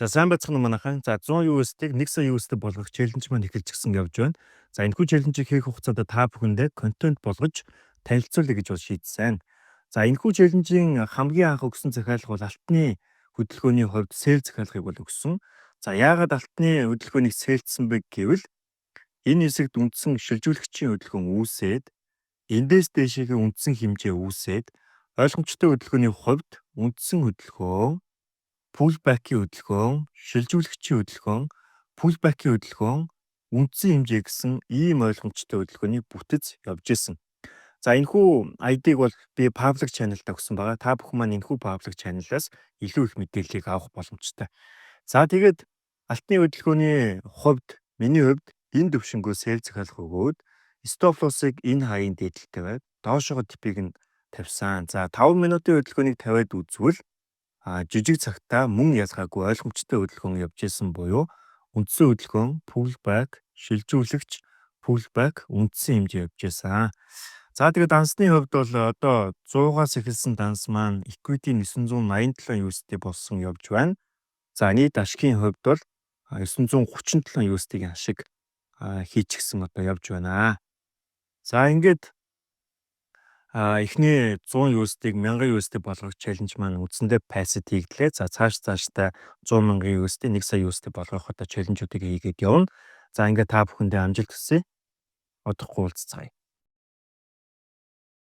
За сайн байцгаана уу манайхан. За 100 USD-г 1 сая USD болгох челленж маань эхэлж гисэн явж байна. За энэхүү челленжийг хийх хугацаанд та бүхэндээ контент болгож танилцуулъя гэж бол шийдсэн. За энэхүү челленжийн хамгийн анх өгсөн захиалга бол алтны хөдөлгөөний хувьд сэл захиалгыг бол өгсөн. За яагаад алтны хөдөлгөөнийг сэлдсэн бэ гэвэл энэ хэсэгт үндсэн шилжүүлэгчийн хөдөлгөөн үүсээд эндээс дээшээгээ үндсэн хэмжээ үүсээд ойлгомжтой хөдөлгөөний хувьд үндсэн хөдөлгөөн pullback-ийн хөдөлгөөн, шилжүүлэгчийн хөдөлгөөн, pullback-ийн хөдөлгөөн, үндсэн хэмжээ гэсэн ийм ойлгомжтой хөдөлгөөнийг бүтэц явж исэн. За энэхүү ID-г бол би public channel-д өгсөн байгаа. Та бүхэн маань энэхүү public channel-аас илүү их мэдээллийг авах боломжтой. За тэгээд алтны хөдөлгөөний хувьд миний хувьд энэ төвшингөө сell захиалга өгөөд stop loss-ыг энэ хаягийн дээдлэлтэй байд доошогоо типийг нь тавьсан. За 5 минутын хөдөлгөөнийг тавиад үзвэл жижиг цагтаа мөн ялгаагүй ойлгомжтой хөдөлгөөн явж исэн буюу үндсэн хөдөлгөөн pullback, шилжүүлэгч pullback үндсэн хэмжээ явж исэн. За тэгээд дансны хувьд бол одоо 100-аас эхэлсэн данс маань equity 987 USD болсон явж байна. За нийт ашигын хувьд бол 937 USD-ийн ашиг хийчихсэн одоо явж байна. За ингээд эхний 100 USD-г 1000 USD болгох челленж маань үндсэндээ пассив хийгдлээ. За цаашдаа 100,000 USD, 1 сая USD болгох одоо челленжүүдийг хийгээд явна. За ингээд та бүхэндээ амжилт хүсье. Удахгүй уулзцаая.